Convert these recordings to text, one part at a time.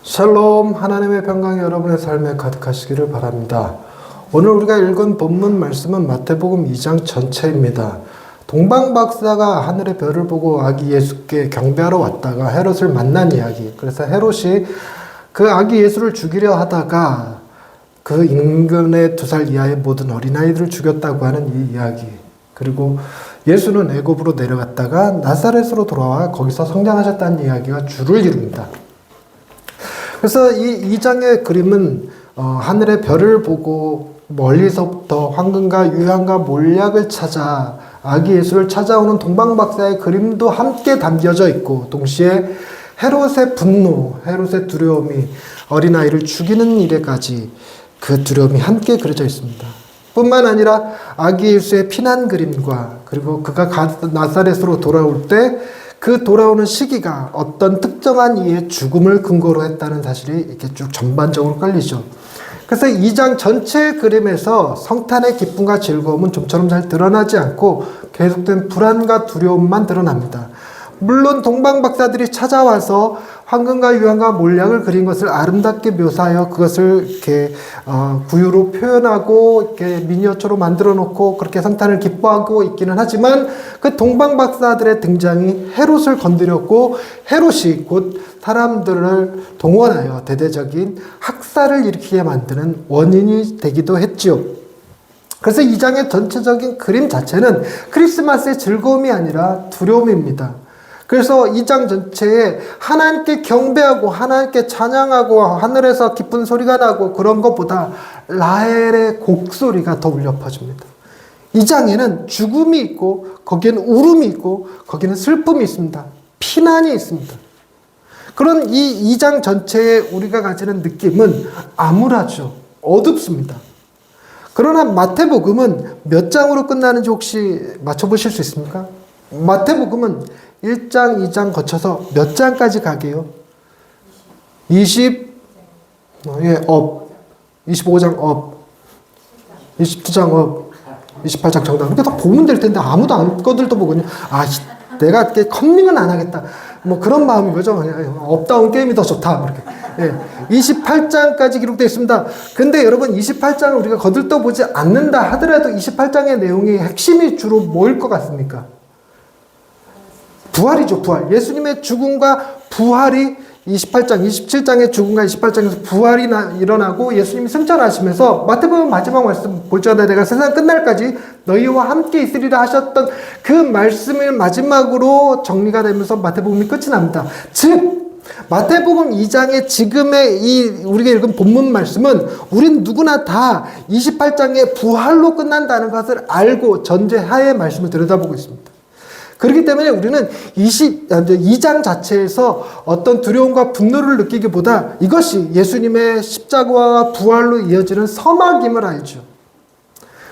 샬롬, 하나님의 평강이 여러분의 삶에 가득하시기를 바랍니다. 오늘 우리가 읽은 본문 말씀은 마태복음 2장 전체입니다. 동방박사가 하늘의 별을 보고 아기 예수께 경배하러 왔다가 헤롯을 만난 이야기. 그래서 헤롯이 그 아기 예수를 죽이려 하다가 그 인근의 2살 이하의 모든 어린아이들을 죽였다고 하는 이 이야기. 그리고 예수는 애굽으로 내려갔다가 나사렛으로 돌아와 거기서 성장하셨다는 이야기가 줄을 이룹니다. 그래서 이 2장의 그림은 하늘의 별을 보고 멀리서부터 황금과 유향과 몰약을 찾아 아기 예수를 찾아오는 동방박사의 그림도 함께 담겨져 있고, 동시에 헤롯의 분노, 헤롯의 두려움이 어린아이를 죽이는 일에까지 그 두려움이 함께 그려져 있습니다. 뿐만 아니라 아기 예수의 피난 그림과, 그리고 그가 나사렛으로 돌아올 때 그 돌아오는 시기가 어떤 특정한 이의 죽음을 근거로 했다는 사실이 이렇게 쭉 전반적으로 깔리죠. 그래서 2장 전체 그림에서 성탄의 기쁨과 즐거움은 좀처럼 잘 드러나지 않고 계속된 불안과 두려움만 드러납니다. 물론 동방박사들이 찾아와서 황금과 유황과 몰약을 그린 것을 아름답게 묘사하여 그것을 이렇게 구유로 표현하고 이렇게 미니어처로 만들어 놓고 그렇게 성탄을 기뻐하고 있기는 하지만, 그 동방박사들의 등장이 헤롯을 건드렸고 헤롯이 곧 사람들을 동원하여 대대적인 학살을 일으키게 만드는 원인이 되기도 했지요. 그래서 이 장의 전체적인 그림 자체는 크리스마스의 즐거움이 아니라 두려움입니다. 그래서 이 장 전체에 하나님께 경배하고 하나님께 찬양하고 하늘에서 기쁜 소리가 나고 그런 것보다 라헬의 곡소리가 더 울려 퍼집니다. 이 장에는 죽음이 있고 거기에는 울음이 있고 거기는 슬픔이 있습니다. 피난이 있습니다. 그런 이 2장 전체에 우리가 가지는 느낌은 암울하죠. 어둡습니다. 그러나 마태복음은 몇 장으로 끝나는지 혹시 맞춰보실 수 있습니까? 마태복음은 1장, 2장 거쳐서 몇 장까지 가게요? 25장 업, 22장 업, 28장 정답. 이렇게 다 보면 될 텐데 아무도 안 꺼들도 보거든요. 내가 이렇게 컨닝은 안 하겠다. 뭐 그런 마음인 거죠. 업다운 게임이 더 좋다. 이렇게. 28장까지 기록되어 있습니다. 근데 여러분 28장을 우리가 거들떠 보지 않는다 하더라도 28장의 내용이 핵심이 주로 뭐일 것 같습니까? 부활이죠, 부활. 예수님의 죽음과 부활이 28장, 27장의 죽음과 28장에서 부활이 일어나고 예수님이 승천하시면서 마태복음 마지막 말씀 볼지어다 내가 세상 끝날까지 너희와 함께 있으리라 하셨던 그 말씀을 마지막으로 정리가 되면서 마태복음이 끝이 납니다. 즉 마태복음 2장의 지금의 우리가 읽은 본문 말씀은 우린 누구나 다 28장의 부활로 끝난다는 것을 알고 전제하에 말씀을 들여다보고 있습니다. 그렇기 때문에 우리는 2장 자체에서 어떤 두려움과 분노를 느끼기보다 이것이 예수님의 십자가와 부활로 이어지는 서막임을 알죠.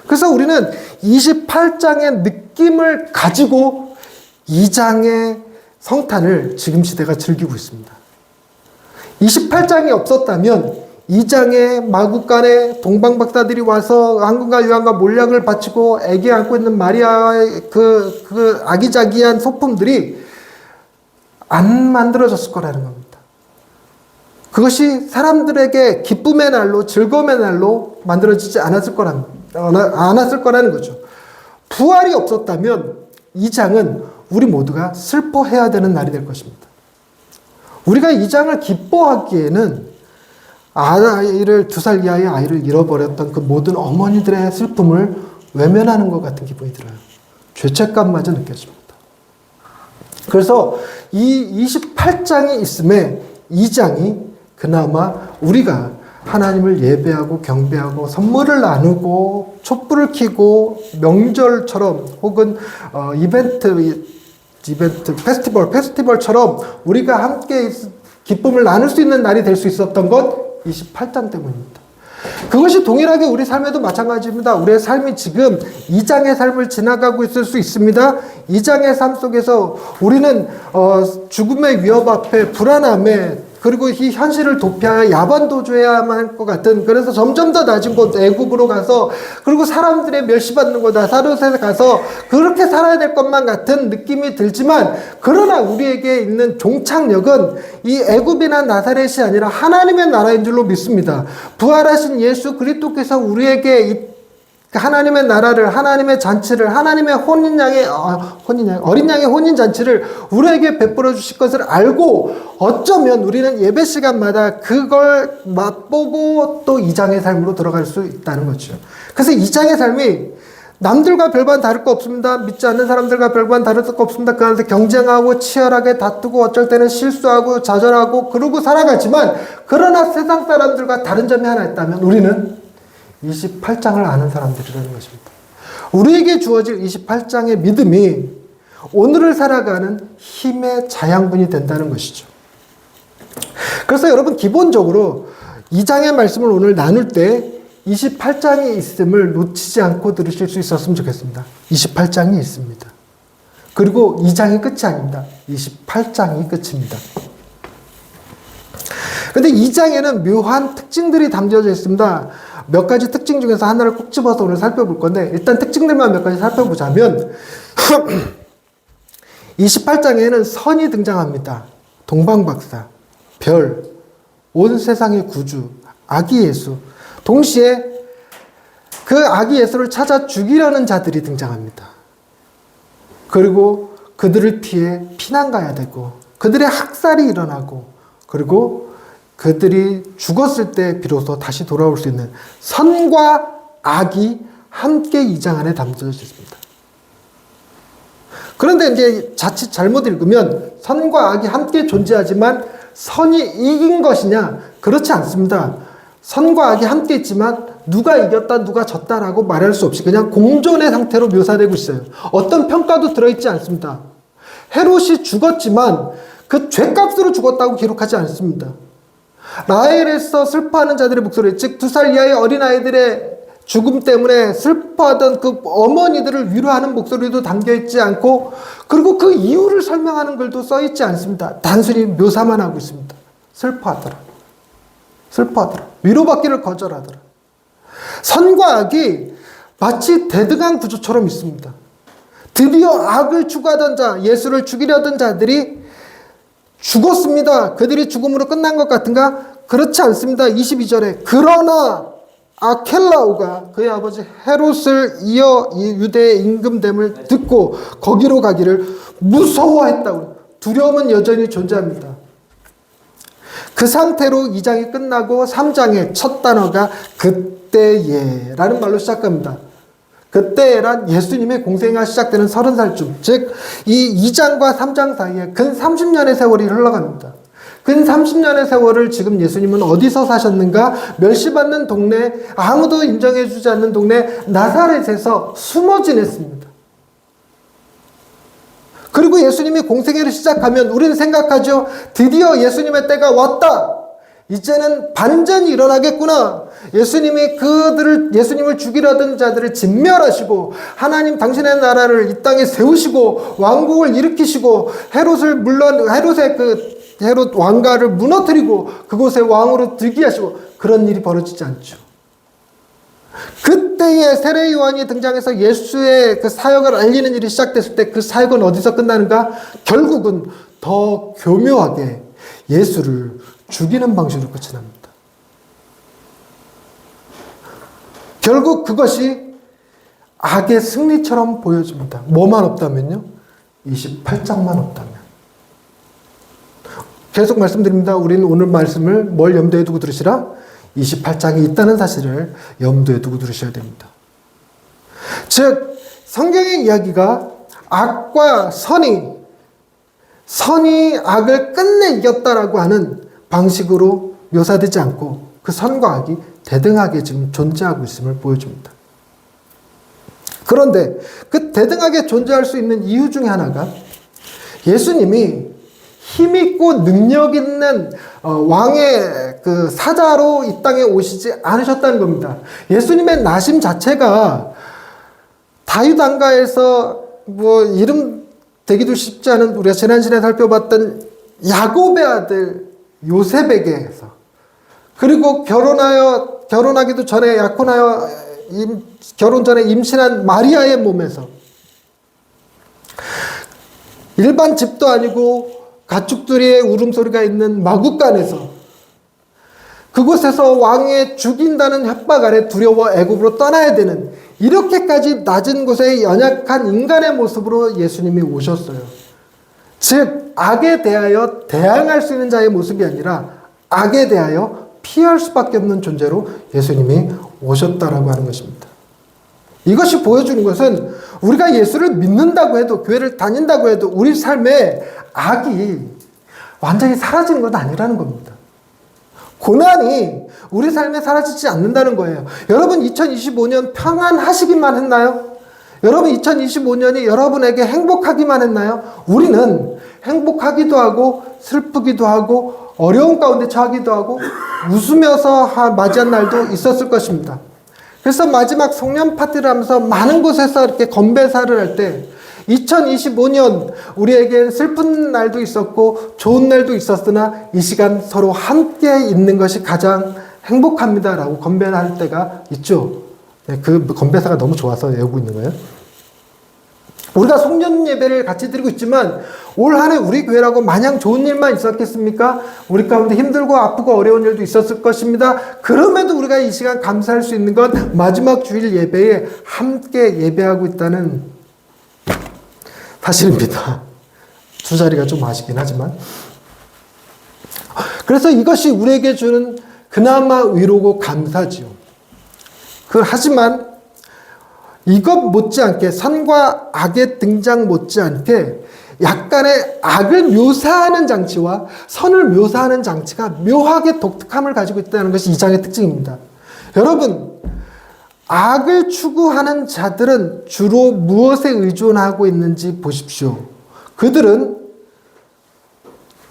그래서 우리는 28장의 느낌을 가지고 2장의 성탄을 지금 시대가 즐기고 있습니다. 28장이 없었다면 2장에 마구간에 동방박사들이 와서 황금과 유황과 몰약을 바치고 애기 안고 있는 마리아의 그 아기자기한 소품들이 안 만들어졌을 거라는 겁니다. 그것이 사람들에게 기쁨의 날로, 즐거움의 날로 만들어지지 않았을 거라는 거죠. 부활이 없었다면 2장은 우리 모두가 슬퍼해야 되는 날이 될 것입니다. 우리가 2장을 기뻐하기에는 2살 이하의 아이를 잃어버렸던 그 모든 어머니들의 슬픔을 외면하는 것 같은 기분이 들어요. 죄책감마저 느껴집니다. 그래서 이 28장이 있음에 2장이 그나마 우리가 하나님을 예배하고 경배하고 선물을 나누고 촛불을 켜고 명절처럼 혹은 페스티벌처럼 우리가 함께 기쁨을 나눌 수 있는 날이 될 수 있었던 것 28장 때문입니다. 그것이 동일하게 우리 삶에도 마찬가지입니다. 우리의 삶이 지금 2장의 삶을 지나가고 있을 수 있습니다. 2장의 삶 속에서 우리는 죽음의 위협 앞에 불안함에 그리고 이 현실을 도피하여 야반도주해야만 할 것 같은, 그래서 점점 더 낮은 곳 애굽으로 가서, 그리고 사람들의 멸시받는 곳 나사롯에 가서 그렇게 살아야 될 것만 같은 느낌이 들지만, 그러나 우리에게 있는 종착역은 이 애굽이나 나사렛이 아니라 하나님의 나라인 줄로 믿습니다. 부활하신 예수 그리스도께서 우리에게 이 하나님의 나라를, 하나님의 잔치를, 하나님의 어린 양의 혼인 잔치를 우리에게 베풀어 주실 것을 알고, 어쩌면 우리는 예배 시간마다 그걸 맛보고 또 이 장의 삶으로 들어갈 수 있다는 거죠. 그래서 이 장의 삶이 남들과 별반 다를 거 없습니다. 믿지 않는 사람들과 별반 다를 거 없습니다. 그 안에서 경쟁하고 치열하게 다투고 어쩔 때는 실수하고 좌절하고 그러고 살아가지만, 그러나 세상 사람들과 다른 점이 하나 있다면 우리는 28장을 아는 사람들이라는 것입니다. 우리에게 주어질 28장의 믿음이 오늘을 살아가는 힘의 자양분이 된다는 것이죠. 그래서 여러분, 기본적으로 이 장의 말씀을 오늘 나눌 때 28장이 있음을 놓치지 않고 들으실 수 있었으면 좋겠습니다. 28장이 있습니다. 그리고 2장이 끝이 아닙니다. 28장이 끝입니다. 근데 2장에는 묘한 특징들이 담겨져 있습니다. 몇 가지 특징 중에서 하나를 꼭 집어서 오늘 살펴볼 건데, 일단 특징들만 몇 가지 살펴보자면 28장에는 선이 등장합니다. 동방박사, 별, 온 세상의 구주, 아기 예수. 동시에 그 아기 예수를 찾아 죽이려는 자들이 등장합니다. 그리고 그들을 피해 피난 가야 되고, 그들의 학살이 일어나고, 그리고 그들이 죽었을 때 비로소 다시 돌아올 수 있는 선과 악이 함께 이 장 안에 담겨져 있습니다. 그런데 이제 자칫 잘못 읽으면 선과 악이 함께 존재하지만 선이 이긴 것이냐? 그렇지 않습니다. 선과 악이 함께 있지만 누가 이겼다 누가 졌다라고 말할 수 없이 그냥 공존의 상태로 묘사되고 있어요. 어떤 평가도 들어있지 않습니다. 헤롯이 죽었지만 그 죄값으로 죽었다고 기록하지 않습니다. 라헬에서 슬퍼하는 자들의 목소리, 즉 2살 이하의 어린아이들의 죽음 때문에 슬퍼하던 그 어머니들을 위로하는 목소리도 담겨있지 않고, 그리고 그 이유를 설명하는 글도 써있지 않습니다. 단순히 묘사만 하고 있습니다. 슬퍼하더라. 위로받기를 거절하더라. 선과 악이 마치 대등한 구조처럼 있습니다. 드디어 악을 추구하던 자, 예수를 죽이려던 자들이 죽었습니다. 그들이 죽음으로 끝난 것 같은가? 그렇지 않습니다. 22절에 그러나 아켈라오가 그의 아버지 헤롯을 이어 유대의 임금됨을 듣고 거기로 가기를 무서워했다고. 두려움은 여전히 존재합니다. 그 상태로 2장이 끝나고 3장의 첫 단어가 그때에라는 말로 시작합니다. 그때란 예수님의 공생애가 시작되는 30살쯤, 즉 이 2장과 3장 사이에 근 30년의 세월이 흘러갑니다. 근 30년의 세월을 지금 예수님은 어디서 사셨는가? 멸시받는 동네, 아무도 인정해주지 않는 동네 나사렛에서 숨어 지냈습니다. 그리고 예수님이 공생애를 시작하면 우리는 생각하죠. 드디어 예수님의 때가 왔다. 이제는 반전이 일어나겠구나. 예수님을 죽이려던 자들을 진멸하시고, 하나님 당신의 나라를 이 땅에 세우시고, 왕국을 일으키시고, 헤롯 왕가를 무너뜨리고, 그곳에 왕으로 즉위하시고, 그런 일이 벌어지지 않죠. 그때에 세례 요한이 등장해서 예수의 그 사역을 알리는 일이 시작됐을 때 그 사역은 어디서 끝나는가? 결국은 더 교묘하게 예수를 죽이는 방식으로 끝이 납니다. 결국 그것이 악의 승리처럼 보여집니다. 뭐만 없다면요? 28장만 없다면. 계속 말씀드립니다. 우리는 오늘 말씀을 뭘 염두에 두고 들으시라? 28장이 있다는 사실을 염두에 두고 들으셔야 됩니다. 즉 성경의 이야기가 악과 선이 악을 끝내 이겼다라고 하는 방식으로 묘사되지 않고 그 선과 악이 대등하게 지금 존재하고 있음을 보여줍니다. 그런데 그 대등하게 존재할 수 있는 이유 중에 하나가 예수님이 힘있고 능력 있는 왕의 그 사자로 이 땅에 오시지 않으셨다는 겁니다. 예수님의 나심 자체가 다윗 왕가에서 이름 되기도 쉽지 않은, 우리가 지난 시간에 살펴봤던 야곱의 아들 요셉에게서, 그리고 결혼하기도 전에 약혼하여 결혼 전에 임신한 마리아의 몸에서, 일반 집도 아니고 가축들의 울음소리가 있는 마구간에서, 그곳에서 왕의 죽인다는 협박 아래 두려워 애굽으로 떠나야 되는, 이렇게까지 낮은 곳에 연약한 인간의 모습으로 예수님이 오셨어요. 즉 악에 대하여 대항할 수 있는 자의 모습이 아니라 악에 대하여 피할 수밖에 없는 존재로 예수님이 오셨다라고 하는 것입니다. 이것이 보여주는 것은 우리가 예수를 믿는다고 해도, 교회를 다닌다고 해도 우리 삶에 악이 완전히 사라지는 건 아니라는 겁니다. 고난이 우리 삶에 사라지지 않는다는 거예요. 여러분 2025년 평안하시기만 했나요? 여러분 2025년이 여러분에게 행복하기만 했나요? 우리는 행복하기도 하고 슬프기도 하고 어려운 가운데 처하기도 하고 웃으면서 맞이한 날도 있었을 것입니다. 그래서 마지막 송년 파티를 하면서 많은 곳에서 이렇게 건배사를 할 때 2025년 우리에겐 슬픈 날도 있었고 좋은 날도 있었으나 이 시간 서로 함께 있는 것이 가장 행복합니다 라고 건배를 할 때가 있죠. 네, 그 건배사가 너무 좋아서 외우고 있는 거예요. 우리가 송년 예배를 같이 드리고 있지만 올 한 해 우리 교회라고 마냥 좋은 일만 있었겠습니까? 우리 가운데 힘들고 아프고 어려운 일도 있었을 것입니다. 그럼에도 우리가 이 시간 감사할 수 있는 건 마지막 주일 예배에 함께 예배하고 있다는 사실입니다. 두 자리가 좀 아쉽긴 하지만. 그래서 이것이 우리에게 주는 그나마 위로고 감사지요. 하지만 이것 못지않게 선과 악의 등장 못지않게 약간의 악을 묘사하는 장치와 선을 묘사하는 장치가 묘하게 독특함을 가지고 있다는 것이 이 장의 특징입니다. 여러분, 악을 추구하는 자들은 주로 무엇에 의존하고 있는지 보십시오. 그들은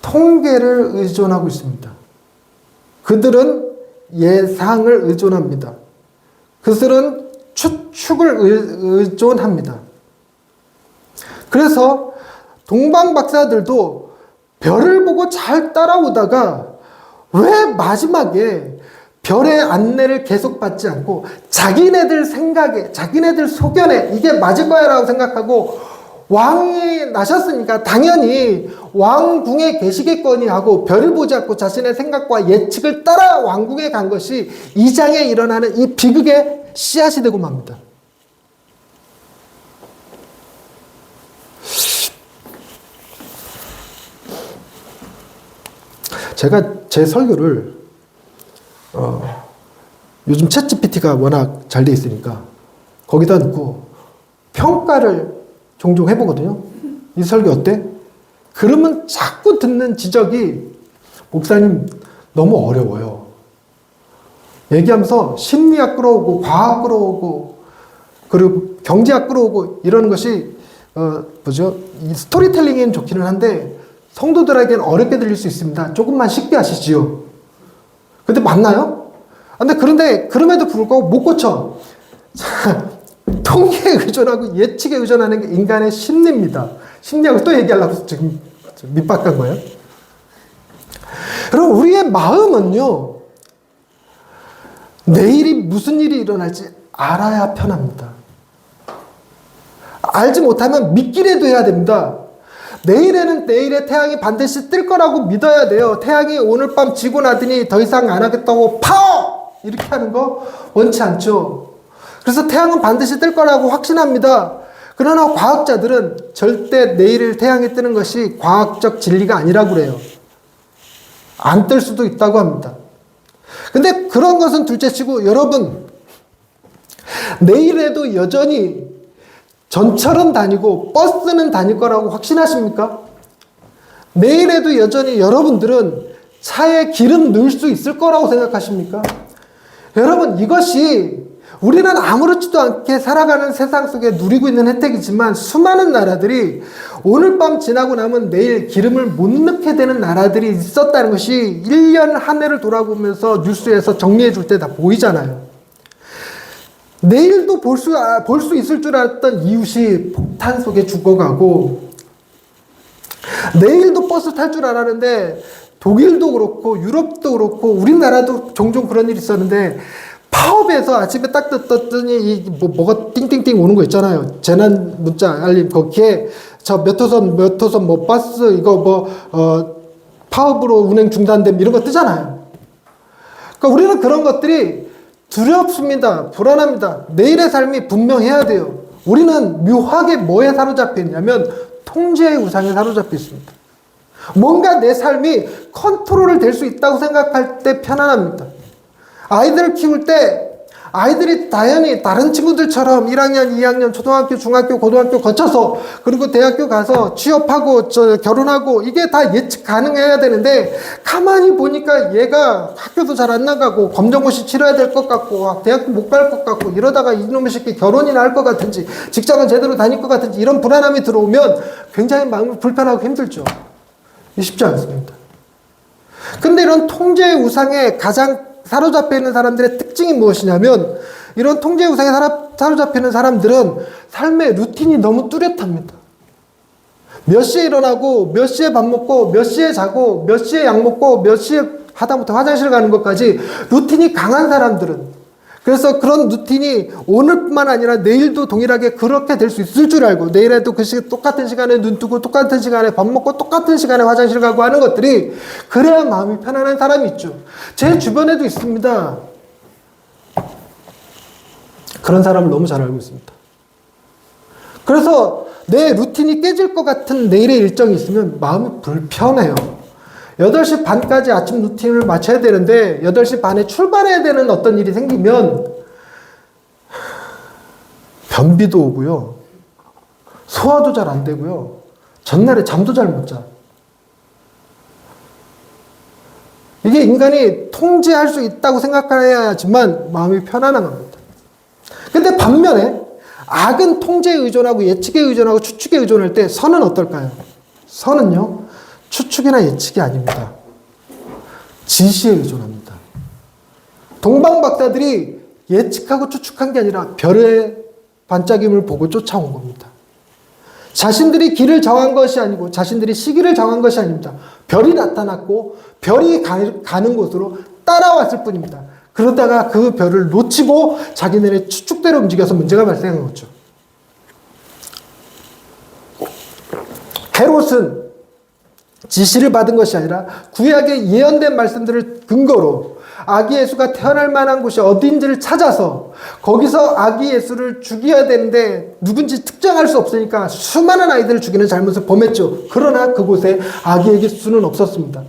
통계를 의존하고 있습니다. 그들은 예상을 의존합니다. 그들은 추측을 의존합니다. 그래서 동방 박사들도 별을 보고 잘 따라오다가 왜 마지막에 별의 안내를 계속 받지 않고 자기네들 생각에, 자기네들 소견에 이게 맞을 거야 라고 생각하고 왕이 나셨으니까 당연히 왕궁에 계시겠거니 하고 별을 보지 않고 자신의 생각과 예측을 따라 왕궁에 간 것이 이 장에 일어나는 이 비극의 씨앗이 되고 맙니다. 제가 제 설교를 요즘 챗GPT가 워낙 잘 돼 있으니까 거기다 넣고 평가를 종종 해보거든요. 이 설교 어때? 그러면 자꾸 듣는 지적이 목사님 너무 어려워요. 얘기하면서 심리학 끌어오고 과학 끌어오고 그리고 경제학 끌어오고 이러는 것이 이 스토리텔링엔 좋기는 한데 성도들에게는 어렵게 들릴 수 있습니다. 조금만 쉽게 하시지요. 근데 맞나요? 그런데 그럼에도 불구하고 못 고쳐. 통계에 의존하고 예측에 의존하는 게 인간의 심리입니다. 심리학을 또 얘기하려고 지금 밑바꾼 거예요. 여러분, 우리의 마음은요, 내일이 무슨 일이 일어날지 알아야 편합니다. 알지 못하면 믿기라도 해야 됩니다. 내일에는 내일의 태양이 반드시 뜰 거라고 믿어야 돼요. 태양이 오늘 밤 지고 나더니 더 이상 안 하겠다고 파워! 이렇게 하는 거 원치 않죠. 그래서 태양은 반드시 뜰 거라고 확신합니다. 그러나 과학자들은 절대 내일 태양이 뜨는 것이 과학적 진리가 아니라고 그래요. 안 뜰 수도 있다고 합니다. 근데 그런 것은 둘째치고 여러분, 내일에도 여전히 전철은 다니고 버스는 다닐 거라고 확신하십니까? 내일에도 여전히 여러분들은 차에 기름 넣을 수 있을 거라고 생각하십니까? 여러분, 이것이 우리는 아무렇지도 않게 살아가는 세상 속에 누리고 있는 혜택이지만 수많은 나라들이 오늘 밤 지나고 나면 내일 기름을 못 넣게 되는 나라들이 있었다는 것이 1년 한 해를 돌아보면서 뉴스에서 정리해 줄 때 다 보이잖아요. 내일도 볼 수 있을 줄 알았던 이웃이 폭탄 속에 죽어가고, 내일도 버스 탈 줄 알았는데 독일도 그렇고 유럽도 그렇고 우리나라도 종종 그런 일이 있었는데 파업에서 아침에 딱 떴더니 뭐가 띵띵띵 오는 거 있잖아요. 재난 문자 알림 거기에 저 몇 호선 뭐 버스 이거 파업으로 운행 중단됨 이런 거 뜨잖아요. 그러니까 우리는 그런 것들이 두렵습니다. 불안합니다. 내일의 삶이 분명해야 돼요. 우리는 묘하게 뭐에 사로잡혀 있냐면 통제의 우상에 사로잡혀 있습니다. 뭔가 내 삶이 컨트롤을 될 수 있다고 생각할 때 편안합니다. 아이들을 키울 때 아이들이 당연히 다른 친구들처럼 1학년, 2학년, 초등학교, 중학교, 고등학교 거쳐서 그리고 대학교 가서 취업하고 결혼하고 이게 다 예측 가능해야 되는데 가만히 보니까 얘가 학교도 잘 안 나가고 검정고시 치러야 될 것 같고 대학도 못 갈 것 같고 이러다가 이놈의 새끼 결혼이나 할 것 같은지 직장은 제대로 다닐 것 같은지 이런 불안함이 들어오면 굉장히 마음이 불편하고 힘들죠. 쉽지 않습니다. 근데 이런 통제의 우상에 가장 사로잡혀 있는 사람들의 특징이 무엇이냐면 이런 통제의 우상에 사로잡혀 있는 사람들은 삶의 루틴이 너무 뚜렷합니다. 몇 시에 일어나고 몇 시에 밥 먹고 몇 시에 자고 몇 시에 약 먹고 몇 시에 하다못해 화장실 가는 것까지 루틴이 강한 사람들은 그래서 그런 루틴이 오늘뿐만 아니라 내일도 동일하게 그렇게 될 수 있을 줄 알고 내일에도 똑같은 시간에 눈 뜨고 똑같은 시간에 밥 먹고 똑같은 시간에 화장실 가고 하는 것들이 그래야 마음이 편안한 사람이 있죠. 제 주변에도 있습니다. 그런 사람을 너무 잘 알고 있습니다. 그래서 내 루틴이 깨질 것 같은 내일의 일정이 있으면 마음이 불편해요. 8시 반까지 아침 루틴을 맞춰야 되는데 8시 반에 출발해야 되는 어떤 일이 생기면 변비도 오고요. 소화도 잘 안 되고요. 전날에 잠도 잘 못 자. 이게 인간이 통제할 수 있다고 생각해야지만 마음이 편안한 겁니다. 근데 반면에 악은 통제에 의존하고 예측에 의존하고 추측에 의존할 때 선은 어떨까요? 선은요. 추측이나 예측이 아닙니다. 지시에 의존합니다. 동방 박사들이 예측하고 추측한 게 아니라 별의 반짝임을 보고 쫓아온 겁니다. 자신들이 길을 정한 것이 아니고 자신들이 시기를 정한 것이 아닙니다. 별이 나타났고 별이 가는 곳으로 따라왔을 뿐입니다. 그러다가 그 별을 놓치고 자기네의 추측대로 움직여서 문제가 발생한 거죠. 헤롯은 지시를 받은 것이 아니라 구약의 예언된 말씀들을 근거로 아기 예수가 태어날 만한 곳이 어딘지를 찾아서 거기서 아기 예수를 죽여야 되는데 누군지 특정할 수 없으니까 수많은 아이들을 죽이는 잘못을 범했죠. 그러나 그곳에 아기 예수는 없었습니다.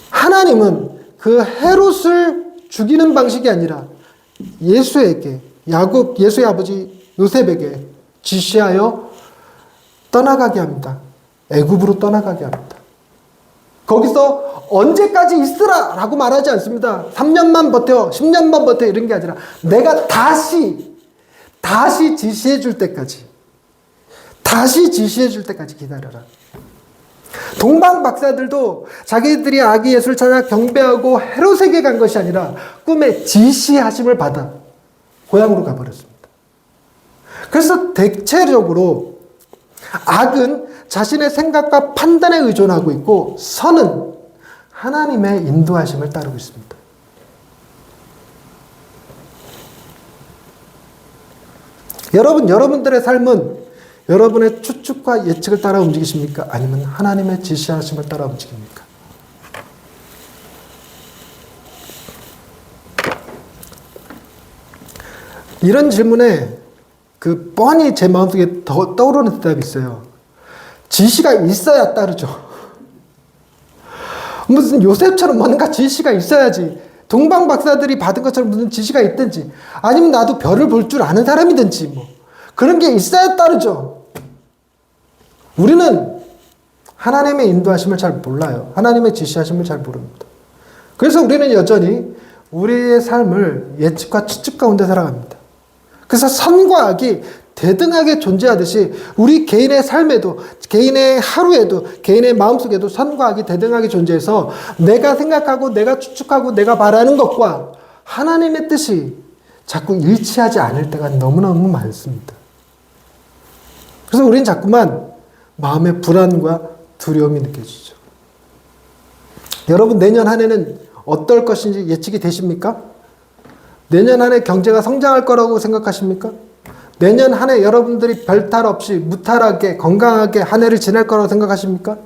하나님은 그 헤롯을 죽이는 방식이 아니라 예수에게 예수의 아버지 요셉에게 지시하여 떠나가게 합니다. 애굽으로 떠나가게 합니다. 거기서 언제까지 있으라 라고 말하지 않습니다. 3년만 버텨 10년만 버텨 이런 게 아니라 내가 다시 지시해 줄 때까지 기다려라. 동방 박사들도 자기들이 아기 예수를 찾아 경배하고 헤롯에게 간 것이 아니라 꿈에 지시하심을 받아 고향으로 가버렸습니다. 그래서 대체적으로 악은 자신의 생각과 판단에 의존하고 있고 선은 하나님의 인도하심을 따르고 있습니다. 여러분들의 삶은 여러분의 추측과 예측을 따라 움직이십니까? 아니면 하나님의 지시하심을 따라 움직입니까? 이런 질문에 뻔히 제 마음속에 떠오르는 대답이 있어요. 지시가 있어야 따르죠. 무슨 요셉처럼 뭔가 지시가 있어야지. 동방 박사들이 받은 것처럼 무슨 지시가 있든지, 아니면 나도 별을 볼 줄 아는 사람이든지, 그런 게 있어야 따르죠. 우리는 하나님의 인도하심을 잘 몰라요. 하나님의 지시하심을 잘 모릅니다. 그래서 우리는 여전히 우리의 삶을 예측과 추측 가운데 살아갑니다. 그래서 선과 악이 대등하게 존재하듯이 우리 개인의 삶에도, 개인의 하루에도, 개인의 마음속에도 선과 악이 대등하게 존재해서 내가 생각하고 내가 추측하고 내가 바라는 것과 하나님의 뜻이 자꾸 일치하지 않을 때가 너무너무 많습니다. 그래서 우리는 자꾸만 마음의 불안과 두려움이 느껴지죠. 여러분 내년 한 해는 어떨 것인지 예측이 되십니까? 내년 한 해 경제가 성장할 거라고 생각하십니까? 내년 한 해 여러분들이 별탈 없이 무탈하게 건강하게 한 해를 지낼 거라고 생각하십니까?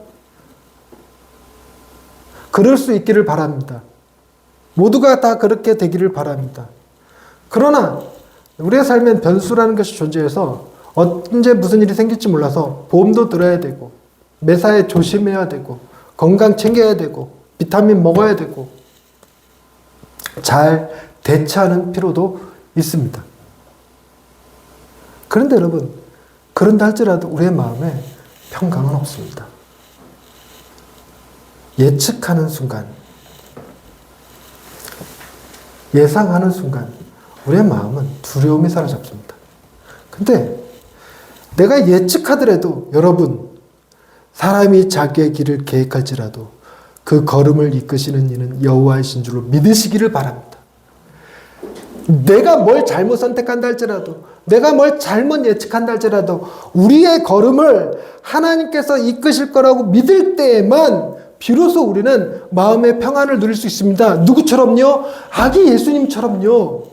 그럴 수 있기를 바랍니다. 모두가 다 그렇게 되기를 바랍니다. 그러나 우리의 삶엔 변수라는 것이 존재해서 언제 무슨 일이 생길지 몰라서 보험도 들어야 되고 매사에 조심해야 되고 건강 챙겨야 되고 비타민 먹어야 되고 잘 대처하는 필요도 있습니다. 그런데 여러분, 그런다 할지라도 우리의 마음에 평강은 없습니다. 예측하는 순간, 예상하는 순간 우리의 마음은 두려움이 사로잡습니다. 근데 내가 예측하더라도 여러분, 사람이 자기의 길을 계획할지라도 그 걸음을 이끄시는 이는 여호와이신 줄로 믿으시기를 바랍니다. 내가 뭘 잘못 선택한다 할지라도, 내가 뭘 잘못 예측한다 할지라도 우리의 걸음을 하나님께서 이끄실 거라고 믿을 때에만 비로소 우리는 마음의 평안을 누릴 수 있습니다. 누구처럼요? 아기 예수님처럼요.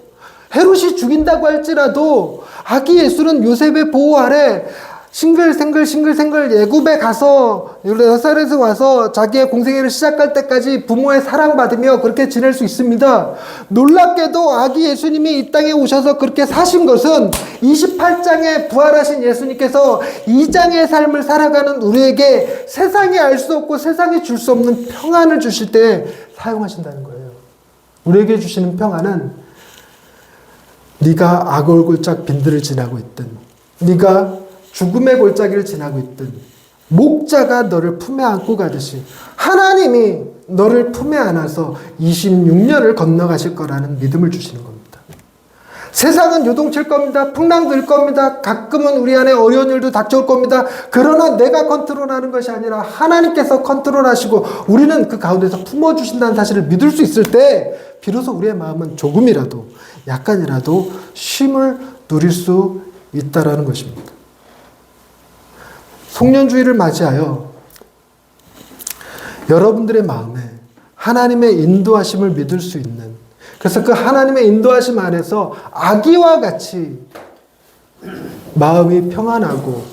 헤롯이 죽인다고 할지라도 아기 예수는 요셉의 보호 아래 싱글생글 애굽에 가서 나사렛에 와서 자기의 공생애를 시작할 때까지 부모의 사랑받으며 그렇게 지낼 수 있습니다. 놀랍게도 아기 예수님이 이 땅에 오셔서 그렇게 사신 것은 28장에 부활하신 예수님께서 2장의 삶을 살아가는 우리에게 세상이 알 수 없고 세상이 줄 수 없는 평안을 주실 때 사용하신다는 거예요. 우리에게 주시는 평안은 네가 악의 골짜기 빈들을 지나고 있든 네가 죽음의 골짜기를 지나고 있든 목자가 너를 품에 안고 가듯이 하나님이 너를 품에 안아서 26년을 건너가실 거라는 믿음을 주시는 겁니다. 세상은 요동칠 겁니다. 풍랑도 일 겁니다. 가끔은 우리 안에 어려운 일도 닥쳐올 겁니다. 그러나 내가 컨트롤하는 것이 아니라 하나님께서 컨트롤하시고 우리는 그 가운데서 품어주신다는 사실을 믿을 수 있을 때 비로소 우리의 마음은 조금이라도 약간이라도 쉼을 누릴 수 있다라는 것입니다. 송년주의를 맞이하여 여러분들의 마음에 하나님의 인도하심을 믿을 수 있는, 그래서 그 하나님의 인도하심 안에서 아기와 같이 마음이 평안하고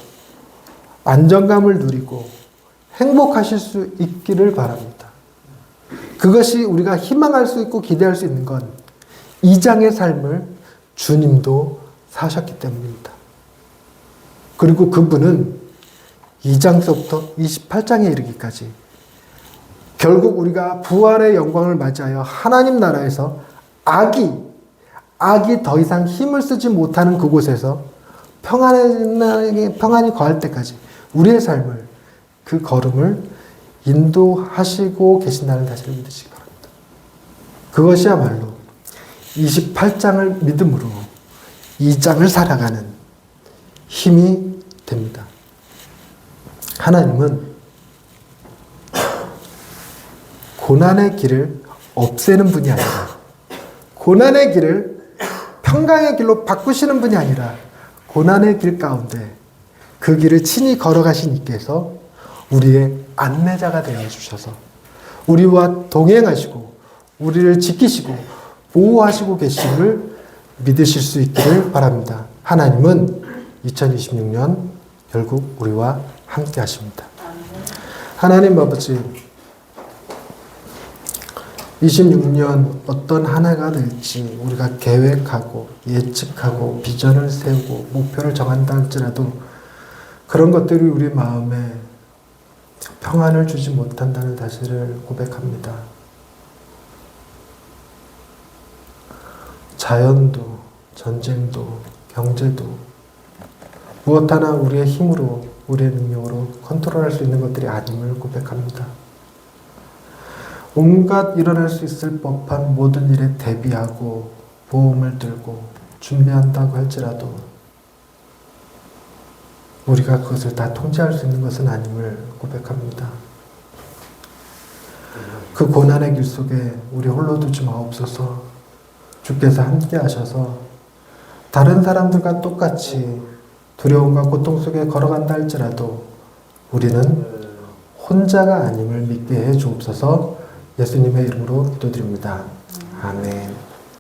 안정감을 누리고 행복하실 수 있기를 바랍니다. 그것이 우리가 희망할 수 있고 기대할 수 있는 건 2장의 삶을 주님도 사셨기 때문입니다. 그리고 그분은 2장서부터 28장에 이르기까지 결국 우리가 부활의 영광을 맞이하여 하나님 나라에서 악이 더 이상 힘을 쓰지 못하는 그곳에서 평안이 거할 때까지 우리의 삶을, 그 걸음을 인도하시고 계신다는 사실을 믿으시기 바랍니다. 그것이야말로 28장을 믿음으로 2장을 살아가는 힘이 됩니다. 하나님은 고난의 길을 없애는 분이 아니라, 고난의 길을 평강의 길로 바꾸시는 분이 아니라 고난의 길 가운데 그 길을 친히 걸어가신 이께서 우리의 안내자가 되어주셔서 우리와 동행하시고 우리를 지키시고 보호하시고 계심을 믿으실 수 있기를 바랍니다. 하나님은 2026년 결국 우리와 함께 하십니다. 하나님 아버지, 26년 어떤 한 해가 될지 우리가 계획하고 예측하고 비전을 세우고 목표를 정한다 할지라도 그런 것들이 우리 마음에 평안을 주지 못한다는 사실을 고백합니다. 자연도, 전쟁도, 경제도 무엇 하나 우리의 힘으로, 우리의 능력으로 컨트롤할 수 있는 것들이 아님을 고백합니다. 온갖 일어날 수 있을 법한 모든 일에 대비하고 보험을 들고 준비한다고 할지라도 우리가 그것을 다 통제할 수 있는 것은 아님을 고백합니다. 그 고난의 길 속에 우리 홀로 두지 마옵소서. 주께서 함께 하셔서 다른 사람들과 똑같이 두려움과 고통 속에 걸어간다 할지라도 우리는 혼자가 아님을 믿게 해 주옵소서. 예수님의 이름으로 기도드립니다. 아멘.